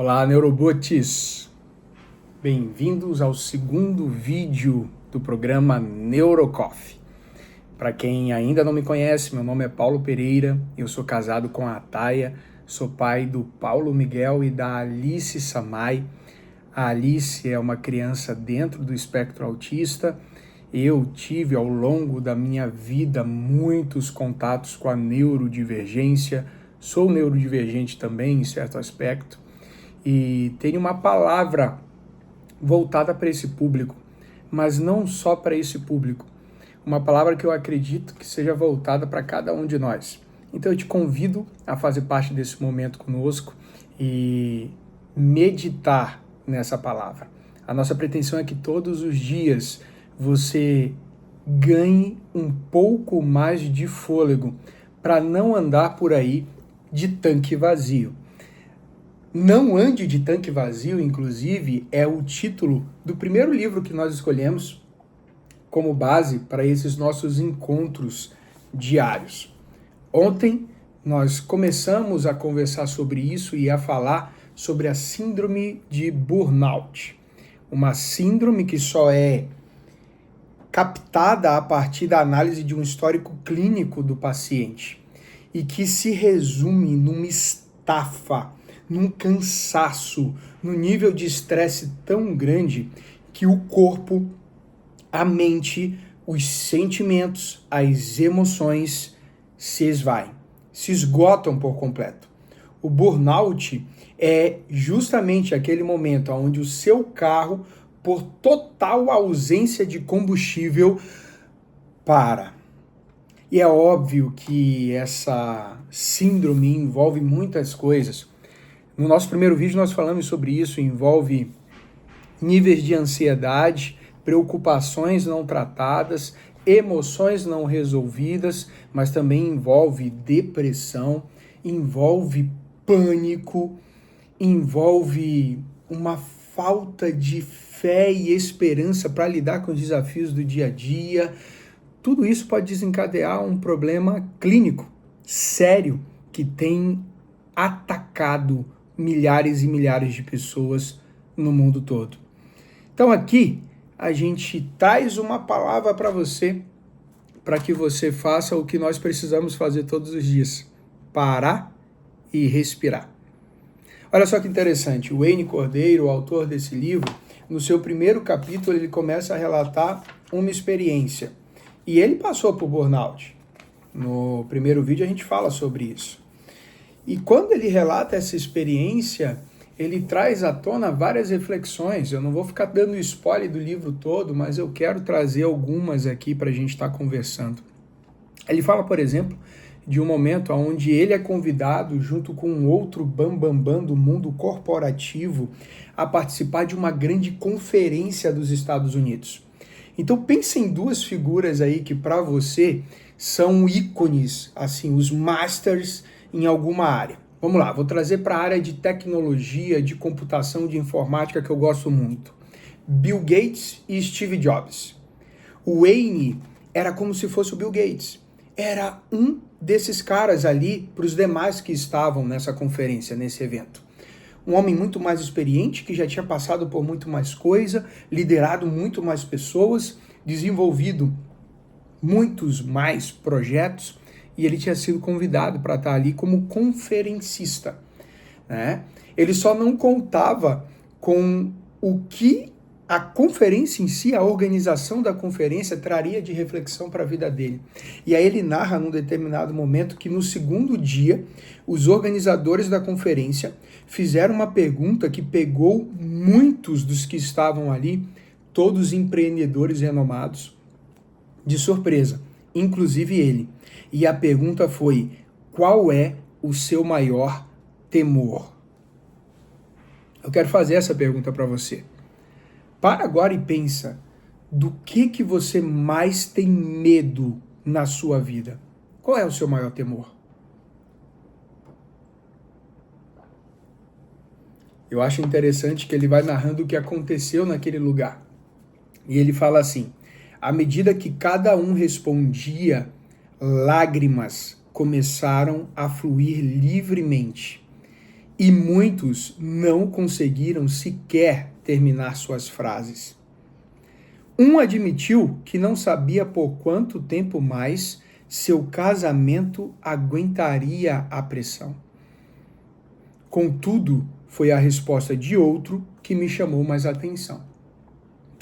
Olá, Neurobots! Bem-vindos ao segundo vídeo do programa NeuroCoffee. Para quem ainda não me conhece, meu nome é Paulo Pereira, eu sou casado com a Ataia, sou pai do Paulo Miguel e da Alice Samay. A Alice é uma criança dentro do espectro autista. Eu tive ao longo da minha vida muitos contatos com a neurodivergência, sou neurodivergente também em certo aspecto. E tem uma palavra voltada para esse público, mas não só para esse público. Uma palavra que eu acredito que seja voltada para cada um de nós. Então eu te convido a fazer parte desse momento conosco e meditar nessa palavra. A nossa pretensão é que todos os dias você ganhe um pouco mais de fôlego para não andar por aí de tanque vazio. Não ande de tanque vazio, inclusive, é o título do primeiro livro que nós escolhemos como base para esses nossos encontros diários. Ontem nós começamos a conversar sobre isso e a falar sobre a síndrome de burnout. Uma síndrome que só é captada a partir da análise de um histórico clínico do paciente e que se resume numa estafa, num cansaço, num nível de estresse tão grande que o corpo, a mente, os sentimentos, as emoções se esvaem, se esgotam por completo. O burnout é justamente aquele momento onde o seu carro, por total ausência de combustível, para. E é óbvio que essa síndrome envolve muitas coisas. No nosso primeiro vídeo nós falamos sobre isso, envolve níveis de ansiedade, preocupações não tratadas, emoções não resolvidas, mas também envolve depressão, envolve pânico, envolve uma falta de fé e esperança para lidar com os desafios do dia a dia. Tudo isso pode desencadear um problema clínico sério que tem atacado milhares e milhares de pessoas no mundo todo. Então aqui a gente traz uma palavra para você, para que você faça o que nós precisamos fazer todos os dias: parar e respirar. Olha só que interessante, o Wayne Cordeiro, o autor desse livro, no seu primeiro capítulo ele começa a relatar uma experiência. E ele passou por burnout. No primeiro vídeo a gente fala sobre isso. E quando ele relata essa experiência, ele traz à tona várias reflexões. Eu não vou ficar dando spoiler do livro todo, mas eu quero trazer algumas aqui para a gente estar conversando. Ele fala, por exemplo, de um momento onde ele é convidado, junto com um outro bambambam do mundo corporativo, a participar de uma grande conferência dos Estados Unidos. Então pense em duas figuras aí que para você são ícones, assim, os masters em alguma área. Vamos lá, vou trazer para a área de tecnologia, de computação, de informática que eu gosto muito. Bill Gates e Steve Jobs. O Wayne era como se fosse o Bill Gates. Era um desses caras ali para os demais que estavam nessa conferência, nesse evento. Um homem muito mais experiente, que já tinha passado por muito mais coisa, liderado muito mais pessoas, desenvolvido muitos mais projetos, e ele tinha sido convidado para estar ali como conferencista, né? Ele só não contava com o que a conferência em si, a organização da conferência, traria de reflexão para a vida dele. E aí ele narra num determinado momento que no segundo dia, os organizadores da conferência fizeram uma pergunta que pegou muitos dos que estavam ali, todos empreendedores renomados, de surpresa, inclusive ele. E a pergunta foi: qual é o seu maior temor? Eu quero fazer essa pergunta para você. Para agora e pensa, do que você mais tem medo na sua vida? Qual é o seu maior temor? Eu acho interessante que ele vai narrando o que aconteceu naquele lugar. E ele fala assim: à medida que cada um respondia, lágrimas começaram a fluir livremente. E muitos não conseguiram sequer terminar suas frases. Um admitiu que não sabia por quanto tempo mais seu casamento aguentaria a pressão. Contudo, foi a resposta de outro que me chamou mais atenção.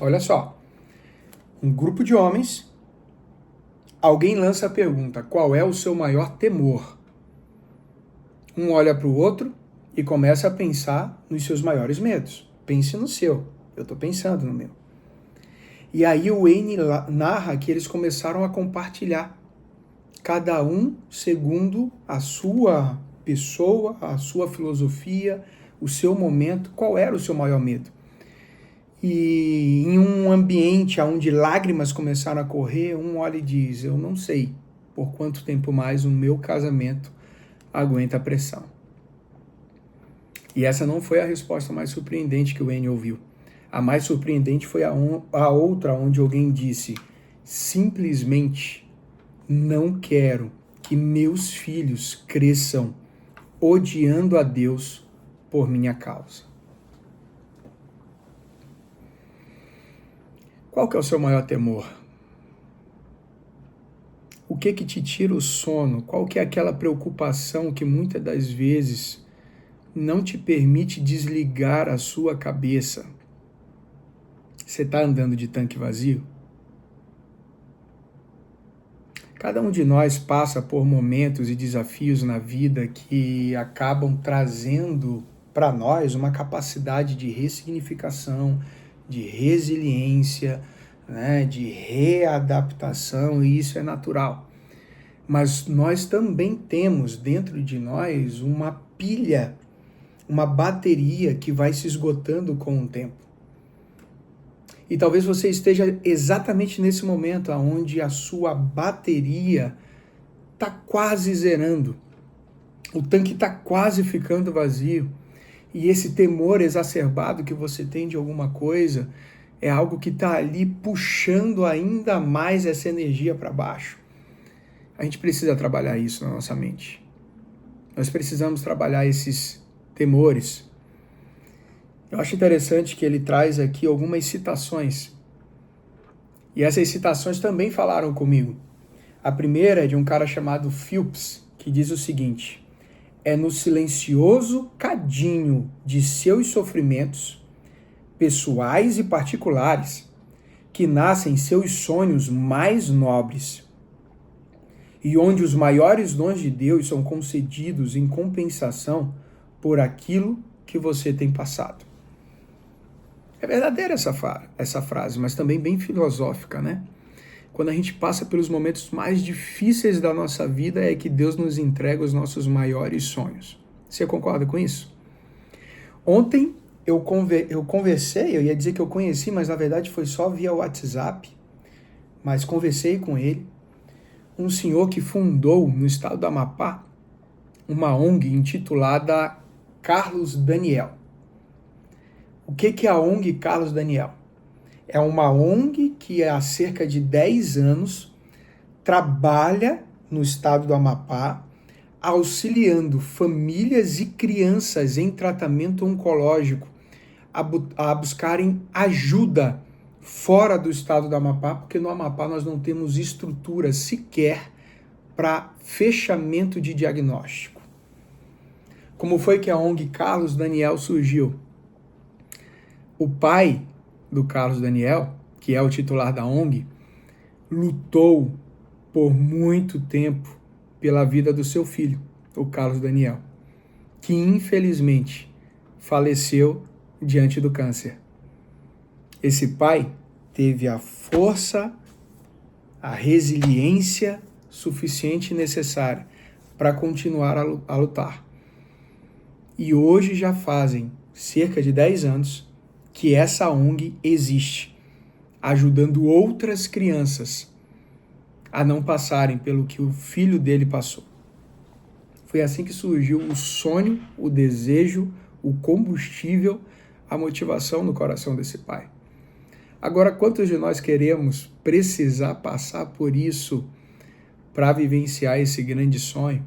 Olha só, um grupo de homens, alguém lança a pergunta: qual é o seu maior temor? Um olha para o outro e começa a pensar nos seus maiores medos. Pense no seu, eu estou pensando no meu. E aí o Wayne narra que eles começaram a compartilhar, cada um segundo a sua pessoa, a sua filosofia, o seu momento, qual era o seu maior medo. E em um ambiente onde lágrimas começaram a correr, um olha e diz: eu não sei por quanto tempo mais o meu casamento aguenta a pressão. E essa não foi a resposta mais surpreendente que o Wayne ouviu. A mais surpreendente foi a outra, onde alguém disse: simplesmente não quero que meus filhos cresçam odiando a Deus por minha causa. Qual que é o seu maior temor? O que te tira o sono? Qual que é aquela preocupação que muitas das vezes não te permite desligar a sua cabeça? Você está andando de tanque vazio? Cada um de nós passa por momentos e desafios na vida que acabam trazendo para nós uma capacidade de ressignificação, de resiliência, né, de readaptação, e isso é natural. Mas nós também temos dentro de nós uma pilha, uma bateria que vai se esgotando com o tempo. E talvez você esteja exatamente nesse momento onde a sua bateria está quase zerando. O tanque está quase ficando vazio. E esse temor exacerbado que você tem de alguma coisa é algo que está ali puxando ainda mais essa energia para baixo. A gente precisa trabalhar isso na nossa mente. Nós precisamos trabalhar esses temores. Eu acho interessante que ele traz aqui algumas citações. E essas citações também falaram comigo. A primeira é de um cara chamado Phelps, que diz o seguinte: é no silencioso cadinho de seus sofrimentos, pessoais e particulares, que nascem seus sonhos mais nobres, e onde os maiores dons de Deus são concedidos em compensação por aquilo que você tem passado. É verdadeira essa frase, mas também bem filosófica, né? Quando a gente passa pelos momentos mais difíceis da nossa vida, é que Deus nos entrega os nossos maiores sonhos. Você concorda com isso? Ontem eu conversei, eu ia dizer que eu conheci, mas na verdade foi só via WhatsApp, mas conversei com ele, um senhor que fundou no estado do Amapá uma ONG intitulada Carlos Daniel. O que é a ONG Carlos Daniel? É uma ONG que há cerca de 10 anos trabalha no estado do Amapá, auxiliando famílias e crianças em tratamento oncológico a buscarem ajuda fora do estado do Amapá, porque no Amapá nós não temos estrutura sequer para fechamento de diagnóstico. Como foi que a ONG Carlos Daniel surgiu? O pai do Carlos Daniel, que é o titular da ONG, lutou por muito tempo pela vida do seu filho, o Carlos Daniel, que infelizmente faleceu diante do câncer. Esse pai teve a força, a resiliência suficiente e necessária para continuar a lutar. E hoje já fazem cerca de 10 anos que essa ONG existe, ajudando outras crianças a não passarem pelo que o filho dele passou. Foi assim que surgiu o sonho, o desejo, o combustível, a motivação no coração desse pai. Agora, quantos de nós queremos precisar passar por isso para vivenciar esse grande sonho?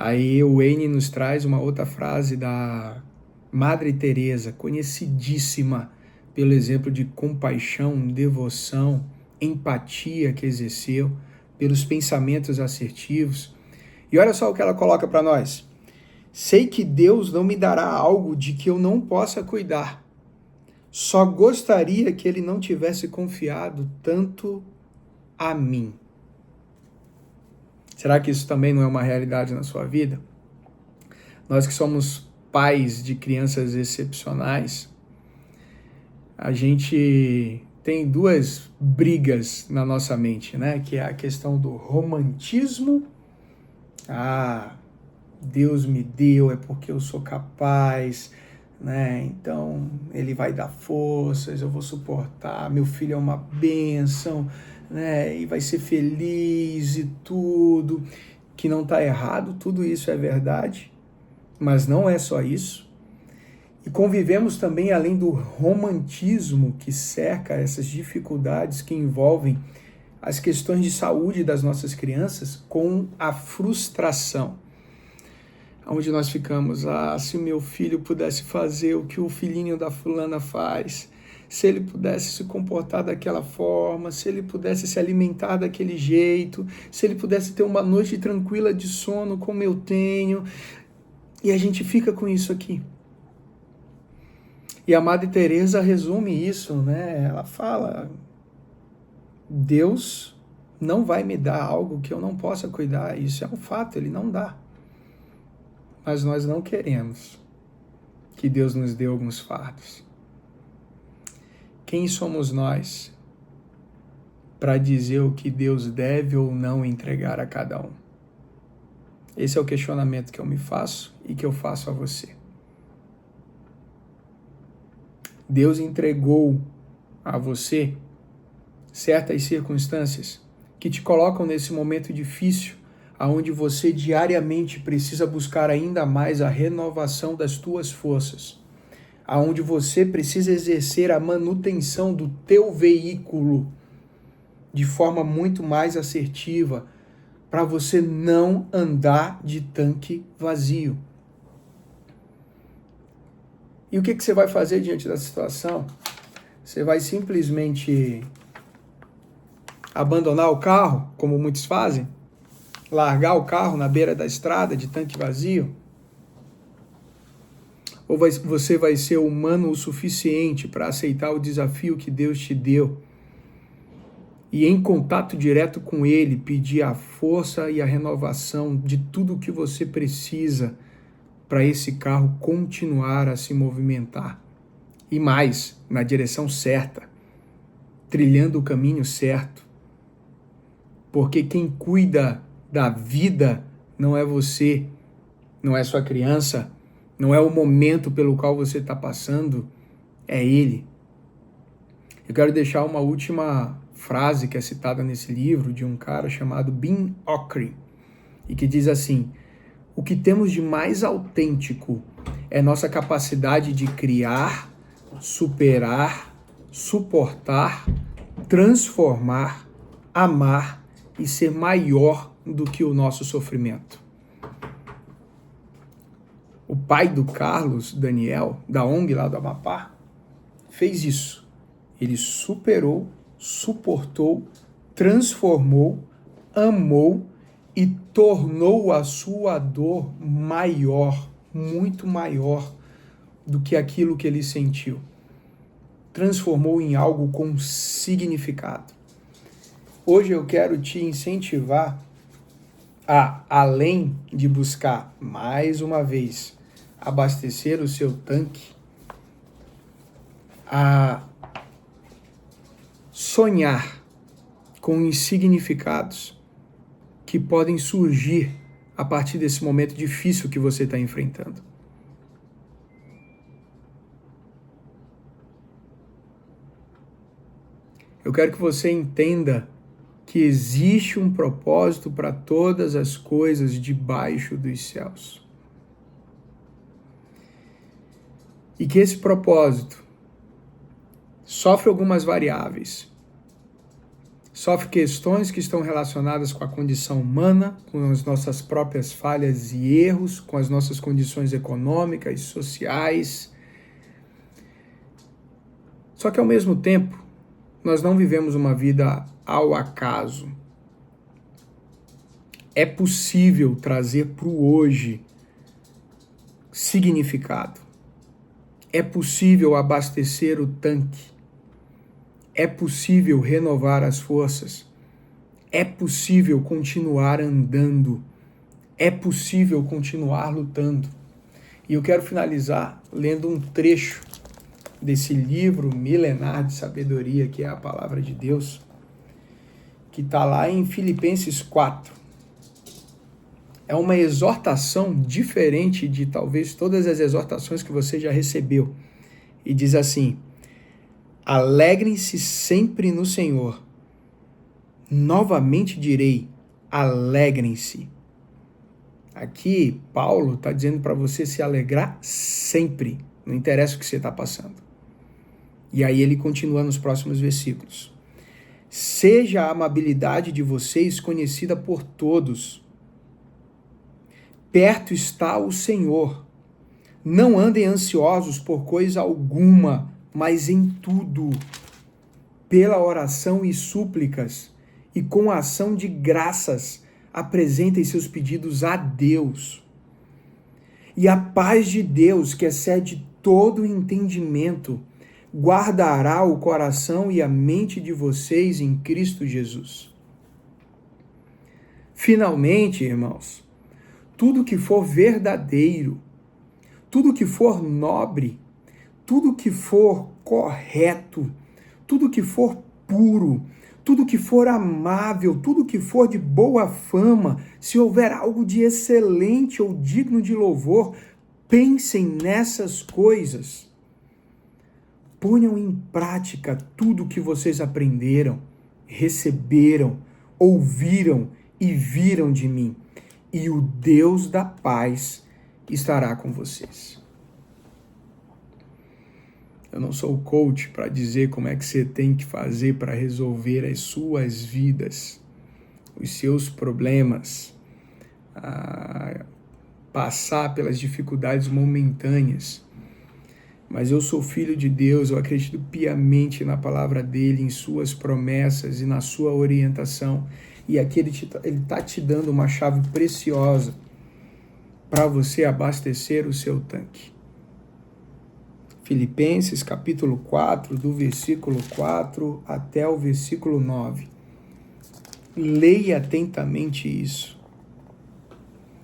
Aí o Wayne nos traz uma outra frase da Madre Teresa, conhecidíssima pelo exemplo de compaixão, devoção, empatia que exerceu, pelos pensamentos assertivos. E olha só o que ela coloca para nós. Sei que Deus não me dará algo de que eu não possa cuidar. Só gostaria que ele não tivesse confiado tanto a mim. Será que isso também não é uma realidade na sua vida? Nós que somos pais de crianças excepcionais, a gente tem duas brigas na nossa mente, né? Que é a questão do romantismo. Deus me deu, é porque eu sou capaz, né? Então ele vai dar forças, eu vou suportar, meu filho é uma bênção, né? E vai ser feliz e tudo, que não está errado, tudo isso é verdade, mas não é só isso. E convivemos também além do romantismo que cerca essas dificuldades que envolvem as questões de saúde das nossas crianças com a frustração. Onde nós ficamos, se o meu filho pudesse fazer o que o filhinho da fulana faz, se ele pudesse se comportar daquela forma, se ele pudesse se alimentar daquele jeito, se ele pudesse ter uma noite tranquila de sono como eu tenho, e a gente fica com isso aqui. E a Madre Teresa resume isso, né? Ela fala, Deus não vai me dar algo que eu não possa cuidar, isso é um fato, ele não dá. Mas nós não queremos que Deus nos dê alguns fardos. Quem somos nós para dizer o que Deus deve ou não entregar a cada um? Esse é o questionamento que eu me faço e que eu faço a você. Deus entregou a você certas circunstâncias que te colocam nesse momento difícil, aonde você diariamente precisa buscar ainda mais a renovação das tuas forças, aonde você precisa exercer a manutenção do teu veículo de forma muito mais assertiva, para você não andar de tanque vazio. E o que você vai fazer diante da situação? Você vai simplesmente abandonar o carro, como muitos fazem? Largar o carro na beira da estrada de tanque vazio? Ou você vai ser humano o suficiente para aceitar o desafio que Deus te deu e em contato direto com Ele pedir a força e a renovação de tudo o que você precisa para esse carro continuar a se movimentar? E mais, na direção certa, trilhando o caminho certo. Porque quem cuida da vida não é você, não é sua criança, não é o momento pelo qual você está passando, é Ele. Eu quero deixar uma última frase que é citada nesse livro de um cara chamado Ben Okri, e que diz assim: o que temos de mais autêntico é nossa capacidade de criar, superar, suportar, transformar, amar e ser maior do que o nosso sofrimento. O pai do Carlos, Daniel, da ONG lá do Amapá, fez isso. Ele superou, suportou, transformou, amou e tornou a sua dor maior, muito maior do que aquilo que ele sentiu. Transformou em algo com significado. Hoje eu quero te incentivar a, além de buscar, mais uma vez, abastecer o seu tanque, a sonhar com os significados que podem surgir a partir desse momento difícil que você está enfrentando. Eu quero que você entenda que existe um propósito para todas as coisas debaixo dos céus. E que esse propósito sofre algumas variáveis, sofre questões que estão relacionadas com a condição humana, com as nossas próprias falhas e erros, com as nossas condições econômicas, sociais. Só que ao mesmo tempo, nós não vivemos uma vida ao acaso. É possível trazer para o hoje significado. É possível abastecer o tanque. É possível renovar as forças. É possível continuar andando. É possível continuar lutando. E eu quero finalizar lendo um trecho desse livro milenar de sabedoria, que é a Palavra de Deus, que está lá em Filipenses 4. É uma exortação diferente de talvez todas as exortações que você já recebeu. E diz assim: alegrem-se sempre no Senhor. Novamente direi, alegrem-se. Aqui, Paulo está dizendo para você se alegrar sempre, não interessa o que você está passando. E aí ele continua nos próximos versículos. Seja a amabilidade de vocês conhecida por todos. Perto está o Senhor. Não andem ansiosos por coisa alguma, mas em tudo, pela oração e súplicas, e com a ação de graças, apresentem seus pedidos a Deus. E a paz de Deus, que excede todo entendimento, guardará o coração e a mente de vocês em Cristo Jesus. Finalmente, irmãos, tudo que for verdadeiro, tudo que for nobre, tudo que for correto, tudo que for puro, tudo que for amável, tudo que for de boa fama, se houver algo de excelente ou digno de louvor, pensem nessas coisas. Ponham em prática tudo o que vocês aprenderam, receberam, ouviram e viram de mim, e o Deus da paz estará com vocês. Eu não sou coach para dizer como é que você tem que fazer para resolver as suas vidas, os seus problemas, passar pelas dificuldades momentâneas. Mas eu sou filho de Deus, eu acredito piamente na palavra dele, em suas promessas e na sua orientação. E aqui ele está te dando uma chave preciosa para você abastecer o seu tanque. Filipenses capítulo 4, do versículo 4 até o versículo 9. Leia atentamente isso.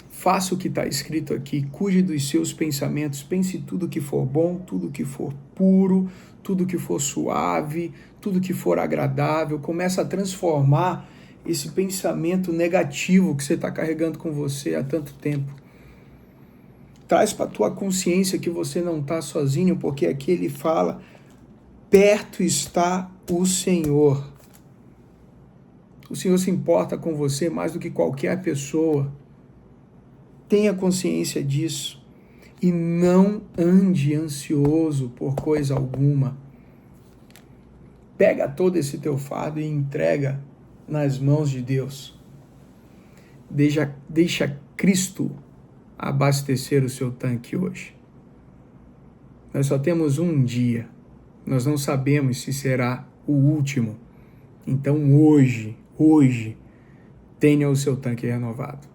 Faça o que está escrito aqui, cuide dos seus pensamentos, pense tudo que for bom, tudo que for puro, tudo que for suave, tudo que for agradável. Começa a transformar esse pensamento negativo que você está carregando com você há tanto tempo. Traz para a tua consciência que você não está sozinho, porque aqui ele fala, perto está o Senhor. O Senhor se importa com você mais do que qualquer pessoa. Tenha consciência disso e não ande ansioso por coisa alguma. Pega todo esse teu fardo e entrega nas mãos de Deus. Deixa Cristo abastecer o seu tanque hoje. Nós só temos um dia. Nós não sabemos se será o último. Então hoje, tenha o seu tanque renovado.